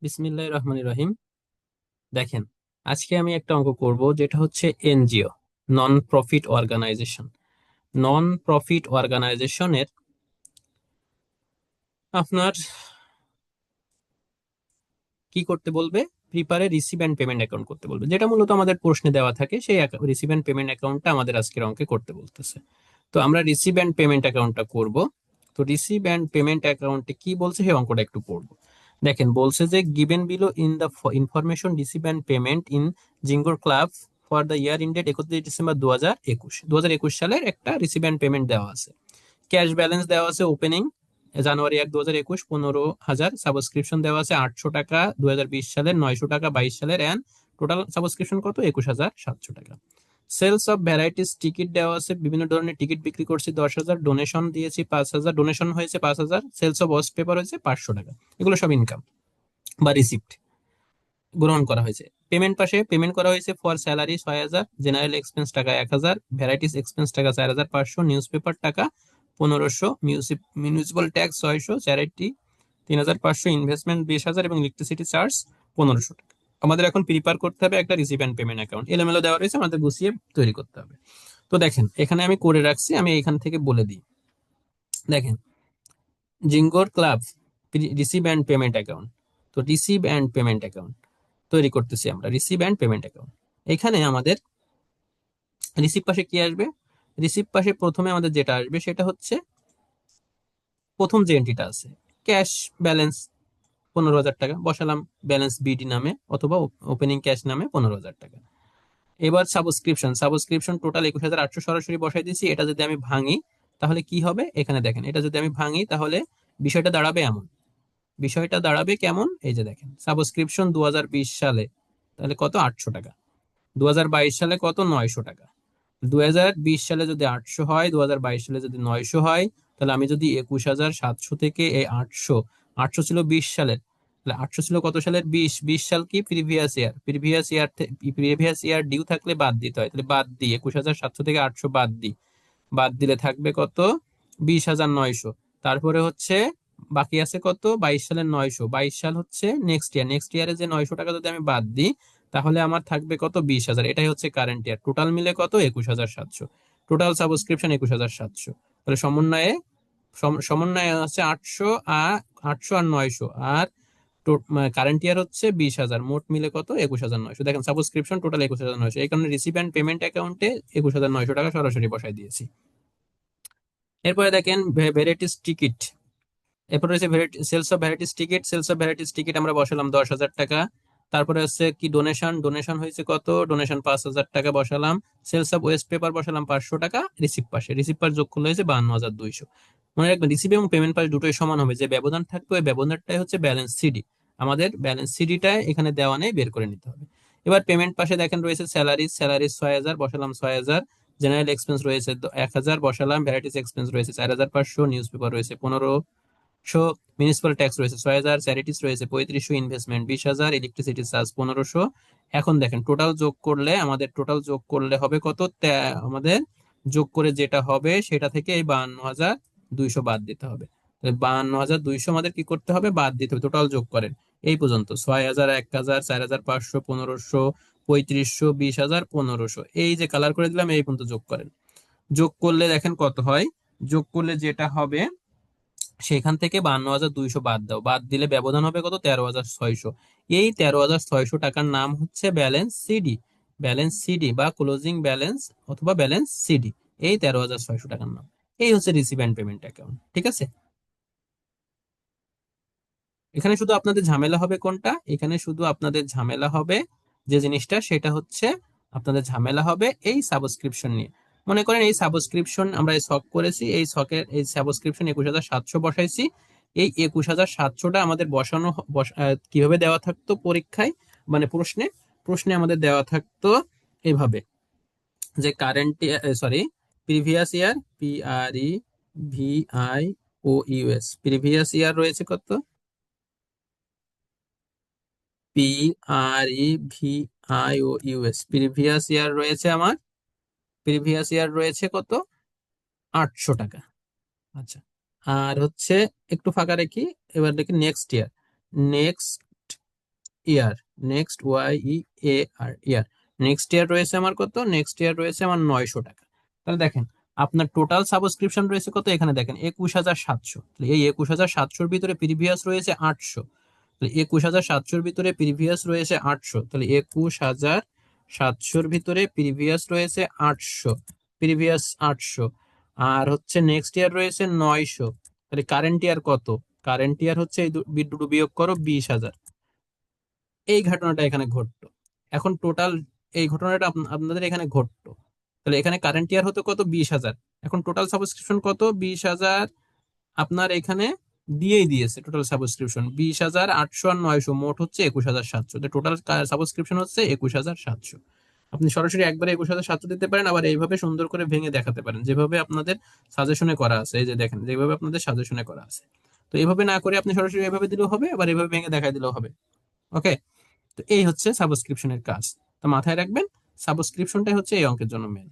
বিসমিল্লাহির রহমানির রহিম। দেখেন, আজকে আমি একটা অঙ্ক করব যেটা হচ্ছে NGO, non profit organization. Non profit অর্গানাইজেশনের আপনার কি করতে বলবে? Prepare receive and payment account করতে বলবে, যেটা মূলত আমাদের প্রশ্নে দেওয়া থাকে। সেই রিসিভ অ্যান্ড পেমেন্ট অ্যাকাউন্টটা আমাদের আজকের অঙ্কে করতে বলতেছে। তো আমরা রিসিভ অ্যান্ড পেমেন্ট অ্যাকাউন্টটা করব। তো রিসিভ অ্যান্ড পেমেন্ট অ্যাকাউন্টে কি বলছে সেই অঙ্কটা একটু পড়বো। দেখেন, বলছে যে given below in the information receive and payment in জিঙ্গোর club for the year ended 31 December 2021। 2021 সালের একটা রিসিভ অ্যান্ড পেমেন্ট দেওয়া আছে। ক্যাশ ব্যালেন্স দেওয়া আছে ওপেনিং জানুয়ারি 1, 2021 15,000। সাবস্ক্রিপশন দেওয়া আছে 800 টাকা 2020 সালের, 900 টাকা 22 সালের, অ্যান্ড টোটাল সাবস্ক্রিপশন কত? 21,700 টাকা। সেলস অফ ভ্যারাইটিস টিকিট দেওয়া আছে, বিভিন্ন ধরনের টিকিট বিক্রি করছি 10,000, ডোনেশন দিয়েছি 5,000, ডোনেশন হয়েছে 5,000, সেলস অফ ওয়াস্ট পেপার হয়েছে 500 টাকা। এগুলো সব ইনকাম বা রিসিপ্ট গ্রহণ করা হয়েছে। পেমেন্ট পাশে পেমেন্ট করা হয়েছে ফর স্যালারি 6,000, জেনারেল এক্সপেন্স টাকা 1,000, ভ্যারাইটিস এক্সপেন্স টাকা 4,500, নিউজ পেপার টাকা 1,500, মিউনিসিপাল ট্যাক্স 600, চ্যারিটি 3,500, ইনভেস্টমেন্ট 20,000 এবং ইলেকট্রিসিটি চার্জ 1,500 টাকা। আমাদের এখন প্রিপেয়ার করতে হবে একটা রিসিভ অ্যান্ড পেমেন্ট অ্যাকাউন্ট। এলোমেলো দেওয়া রয়েছে, আমাদের গুছিয়ে তৈরি করতে হবে। তো দেখেন, এখানে আমি করে রাখছি, আমি এখান থেকে বলে দিই। দেখেন, জিঙ্গোর club receive and payment account. তো রিসিভ অ্যান্ড পেমেন্ট অ্যাকাউন্ট তৈরি করতেছি আমরা, রিসিভ অ্যান্ড পেমেন্ট অ্যাকাউন্ট। এখানে আমাদের রিসিভ পাশে কি আসবে? রিসিভ পাশে প্রথমে আমাদের যেটা আসবে সেটা হচ্ছে প্রথম যে এন্ট্রিটা আছে, ক্যাশ ব্যালেন্স 15,000 টাকা বসালাম, ব্যালেন্স বিডি নামে অথবা ওপেনিং ক্যাশ নামে 15,000 টাকা। এবার সাবস্ক্রিপশন, সাবস্ক্রিপশন টোটাল 21,800 সরাসরি বসাই দিয়েছি। এটা যদি আমি ভাঙি তাহলে কি হবে? এখানে দেখেন, এটা যদি আমি ভাঙি তাহলে বিষয়টা দাঁড়াবে এমন। বিষয়টা দাঁড়াবে কেমন? এই যে দেখেন, সাবস্ক্রিপশন 2020 সালে তাহলে কত? 800 টাকা। 2022 সালে কত? 900 টাকা। 2020 সালে যদি 800 হয়, 2022 সালে যদি 900 হয়, তাহলে আমি যদি 21,700 থেকে এই 800, 800 ছিল 20 সালের, তাহলে 800 ছিল কত সালের? 20 সাল কি? Previous year. Previous year due থাকলে বাদ দিতে হয়, তাহলে বাদ দিই 21,700 থেকে 800 বাদ দিই। বাদ দিলে থাকবে কত? 20,900। তারপরে হচ্ছে বাকি আছে কত? 22 সালের 900। 22 সাল হচ্ছে নেক্সট ইয়ার। নেক্সট ইয়ারে যে 900 টাকা যদি আমি বাদ দিই তাহলে আমার থাকবে কত? 20,000। এটাই হচ্ছে কারেন্ট ইয়ার। টোটাল মিলে কত? 21,700। Total subscription 21,700। তাহলে সমন্বয়ে সমন্বয়ে হচ্ছে 800 আর 800 আর 900, আর কারেন্ট ইয়ার হচ্ছে 20,000। মোট মিলে কত? 21,900। দেখেন, সাবস্ক্রিপশন টোটাল 21,900। এই কারণে রিসিভ অ্যান্ড পেমেন্ট অ্যাকাউন্টে 21,900 টাকা সরাসরি বসাই দিয়েছি। এরপরে দেখেন ভ্যারাইটিস টিকিট। এরপর রয়েছে sales of varieties ticket. Sales of varieties ticket আমরা বসালাম 10,000 টাকা। তারপরে হচ্ছে কি? ডোনেশন। ডোনেশন হয়েছে কত? ডোনেশন 5,000 টাকা বসালাম। সেলস অফ ওয়েস্ট পেপার বসালাম 500 টাকা। রিসিভ পাশে রিসিভ পাস যোগ করলে হয়েছে 52,200। মনে রাখবেন, রিসিভ এবং পেমেন্ট পাস দুটোই সমান হবে। যে ব্যবধান থাকবে ওই ব্যবধানটাই হচ্ছে ব্যালেন্স সিডি। আমাদের ব্যালেন্স সিডিটা এখানে দেওয়া নেই, বের করে নিতে হবে। এবার পেমেন্ট পাশে দেখেন রয়েছে স্যালারি। স্যালারি 6,000 বসালাম 6,000। জেনারেল এক্সপেন্স রয়েছে 1,000 বসালাম। ভ্যারাইটিস এক্সপেন্স রয়েছে 4,500। নিউজ পেপার রয়েছে 1500। মিউনিসিপাল ট্যাক্স রয়েছে 6,000। চ্যারিটিস রয়েছে 3500। ইনভেস্টমেন্ট 20,000। Electricity charge 1500। এখন দেখেন, টোটাল যোগ করলে হবে কত? আমাদের যোগ করে যেটা হবে সেটা থেকে এই 52,200 বাদ দিতে হবে। 52,200 আমাদের কি করতে হবে? বাদ দিতে হবে। টোটাল যোগ করেন এই পর্যন্ত: 6,000, 1,000, 4,500, 1500, 3500, 20,000, 1500। এই যে কালার করে দিলাম, এই পর্যন্ত যোগ করেন। যোগ করলে দেখেন কত হয়। যোগ করলে যেটা হবে সেখান থেকে 52,200 বাদ দাও। বাদ দিলে ব্যবধান হবে কত? 13,600। এই 13,600 টাকার নাম হচ্ছে ব্যালেন্স সিডি। ব্যালেন্স সিডি বা ক্লোজিং ব্যালেন্স অথবা ব্যালেন্স সিডি। এই 13,600 টাকার নাম। এই হচ্ছে রিসিভ অ্যান্ড পেমেন্ট অ্যাকাউন্ট। ঠিক আছে? এখানে শুধু আপনাদের ঝামেলা হবে কোনটা? এখানে শুধু আপনাদের ঝামেলা হবে যে জিনিসটা, সেটা হচ্ছে আপনাদের ঝামেলা হবে এই সাবস্ক্রিপশন নিয়ে। মনে করেন এই সাবস্ক্রিপশন আমরা এই শখ করেছি, এই শখের এই সাবস্ক্রিপশন 21,700 বসাইছি। এই 21,700টা আমাদের কিভাবে দেওয়া থাকতো পরীক্ষায়, মানে প্রশ্নে? প্রশ্নে আমাদের দেওয়া থাকতো এভাবে, যে current, sorry, previous year, PREVIOUS, previous year রয়েছে কত? PREVIOUS, প্রিভিয়াস ইয়ার রয়েছে আমার, প্রিভিয়াস ইয়ার রয়েছে কত? 800 টাকা। আচ্ছা, আর হচ্ছে একটু ফাঁকা রেখি। এবার দেখি next year. Next year, next Y E A R, year. Next year রয়েছে আমার কত? নেক্সট ইয়ার রয়েছে আমার 900 টাকা। তাহলে দেখেন আপনার টোটাল সাবস্ক্রিপশন রয়েছে কত, এখানে দেখেন 21,700। এই 21,700-র ভিতরে প্রিভিয়াস রয়েছে 800। তাহলে 21,700-র ভিতরে প্রিভিয়াস রয়েছে 800, তাহলে 21,700-র ভিতরে প্রিভিয়াস রয়েছে 800, প্রিভিয়াস 800। আর হচ্ছে নেক্সট ইয়ার রয়েছে 900, তাহলে কারেন্ট ইয়ার কত? কারেন্ট ইয়ার হচ্ছে এই দুটো বিয়োগ করো, 20,000। এই ঘটনাটা এখানে ঘটতো। এখন টোটাল এই ঘটনাটা আপনাদের এখানে ঘটতো, তাহলে এখানে কারেন্ট ইয়ার হতো কত? 20,000। এখন টোটাল সাবস্ক্রিপশন কত? 20,000। আপনার এখানে দিয়েই দিয়েছে টোটাল সাবস্ক্রিপশন 20,800 আর 900, মোট হচ্ছে 21,700। টোটাল সাবস্ক্রিপশন হচ্ছে 21,700। আপনি সরাসরি একবারে 21,700 দিতে পারেন, আবার এইভাবে সুন্দর করে ভেঙে দেখাতে পারেন, যেভাবে আপনাদের সাজেশনে করা আছে। এই যে দেখেন, যেভাবে আপনাদের সাজেশনে করা আছে। তো এইভাবে না করে আপনি সরাসরি এভাবে দিলেও হবে, আবার এইভাবে ভেঙে দেখা দিলেও হবে। ওকে, তো এই হচ্ছে সাবস্ক্রিপশনের কাজ। তো মাথায় রাখবেন, সাবস্ক্রিপশনটাই হচ্ছে এই অঙ্কের জন্য মেন।